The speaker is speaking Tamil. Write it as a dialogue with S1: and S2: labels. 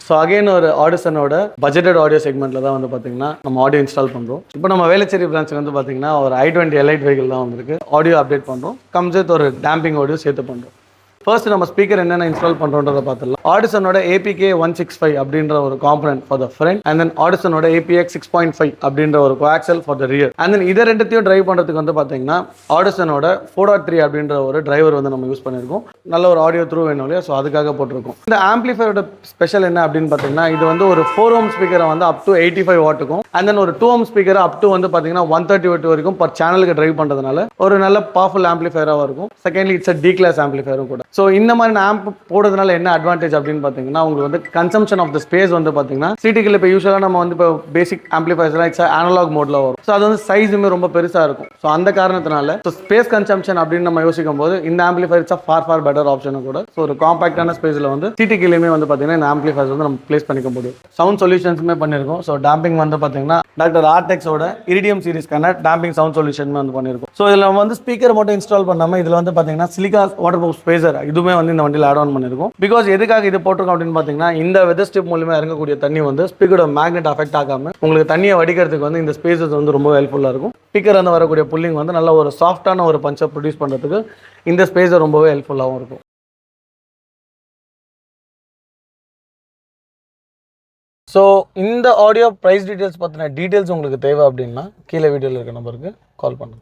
S1: ஸோ அகைன் ஒரு ஆடிசனோட பட்ஜெட்டட் ஆடியோ செக்மெண்ட்டில் தான் வந்து பார்த்தீங்கன்னா நம்ம ஆடியோ இன்ஸ்டால் பண்ணுறோம். இப்போ நம்ம வேளச்சேரி பிரான்ச்சுக்கு வந்து பார்த்தீங்கன்னா ஒரு i20 எலைட் வெஹிக்கிள் தான் வந்திருக்கு. ஆடியோ அப்டேட் பண்ணுறோம். கம்ஸ் வித் ஒரு டேம்பிங் ஆடியோ சேர்த்து பண்ணுறோம். ஃபர்ஸ்ட் நம்ம ஸ்பீக்கர் என்னென்ன இன்ஸ்டால் பண்ணுறோன்றதை பார்த்துடலாம். ஆடிசனோட APK 165 அப்படின்ற ஒரு component for the front and then ஆடிசனோட APX 6.5 அப்படின்ற ஒரு coaxial for the rear and then இதை ரெண்டுத்தையும் டிரைவ் பண்ணுறதுக்கு வந்து பார்த்தீங்கன்னா ஆடிசனோட 4.3 அப்படின்ற ஒரு டிரைவர் வந்து நம்ம யூஸ் பண்ணியிருக்கோம். நல்ல ஒரு ஆடியோ த்ரூ வேணும் இல்லையா, ஸோ அதுக்காக போட்டிருக்கோம். இந்த ஆம்பிளிஃபையோட ஸ்பெஷல் என்ன அப்படின்னு பார்த்தீங்கன்னா இது வந்து ஒரு 4 ohm ஸ்பீக்கரை வந்து அப் டு 85 வாட்டுக்கும் அண்ட் தென் ஒரு 2 ohm ஸ்பீக்கரை அப் டு வந்து பார்த்தீங்கன்னா 130 வாட் வரைக்கும் பர் சேனலுக்கு டிரைவ் பண்ணுறதுனால ஒரு நல்ல பவர்ஃபுல் ஆம்பிளிஃபையராக இருக்கும். செகண்ட்லி இட்ஸ் டி கிளாஸ் ஆம்பிளிஃபையரும் கூட. ஸோ இந்த மாதிரி ஆம்ப் போடுறதுனால என்ன அட்வான்டேஜ் அப்படின்னு பார்த்தீங்கன்னா உங்களுக்கு வந்து கன்சம்ஷன் ஆஃப் த ஸ்பேஸ் வந்து பார்த்தீங்கன்னா சிட்டிக்கில் இப்போ யூஸ்வலாக நம்ம வந்து இப்போ பேசிக் ஆம்பிளிஃபையர்ஸ்லாம் இட்ஸ் அனலாக் மோட்ல வரும். ஸோ அது வந்து சைஸுமே ரொம்ப பெருசாக இருக்கும். ஸோ அந்த காரணத்தினால ஸோ ஸ்பேஸ் கன்சம்ஷன் அப்படின்னு நம்ம யோசிக்கும் போது இந்த ஆம்பிளிஃபையர் இட்ஸ் ஃபார் பெட்டர் ஆப்ஷனும் கூட. ஸோ ஒரு காம்பாக்டான ஸ்பேஸில் வந்து சிட்டிக்கிலையுமே வந்து பார்த்தீங்கன்னா இந்த ஆம்பிளிஃபையர்ஸ் வந்து நம்ம பிளேஸ் பண்ணிக்க முடியும். சவுண்ட் சொல்யூஷன்ஸுமே பண்ணியிருக்கோம். ஸோ டேம்பிங் வந்து பார்த்தீங்கன்னா டாக்டர் ஆர்டெக்ஸோட இரிடியம் சீரிஸ்க்கான டேம்பிங் சவுண்ட் சொல்யூஷன் வந்து பண்ணியிருக்கோம். ஸோ இதில் நம்ம வந்து ஸ்பீக்கர் மட்டும் இன்ஸ்டால் பண்ணாமல் இதில் வந்து பார்த்தீங்கன்னா சிலிக்கா வாட்டர் ப்ரூஃப் ஸ்பேசர் இதுவுமே வந்து இந்த வண்டியில் ஆட் ஆன் பண்ணியிருக்கோம். பிகாஸ் எதுக்காக இது போட்டிருக்கோம் அப்படின்னு பார்த்தீங்கன்னா இந்த வெதர் ஸ்ட்ரிப் மூலமா இறங்கக்கூடிய தண்ணி வந்து ஸ்பீக்கரோட மேக்னெட் அஃபெக்ட் ஆகாமல் உங்களுக்கு தண்ணியை வடிக்கிறதுக்கு வந்து இந்த ஸ்பேசஸ் வந்து ரொம்ப ஹெல்ப்ஃபுல்லாக இருக்கும். ஸ்பீக்கர் வந்து வரக்கூடிய புல்லிங் வந்து நல்ல ஒரு சாஃப்டான ஒரு பஞ்சை ப்ரொடியூஸ் பண்ணுறதுக்கு இந்த ஸ்பேஸர் ரொம்பவே ஹெல்ப்ஃபுல்லாகவும் இருக்கும். ஸோ இந்த ஆடியோ ப்ரைஸ் டீட்டெயில்ஸ் பற்றின டீட்டெயில்ஸ் உங்களுக்கு தேவை அப்படின்னா கீழே வீடியோவில் இருக்க நம்பருக்கு கால் பண்ணுங்கள்.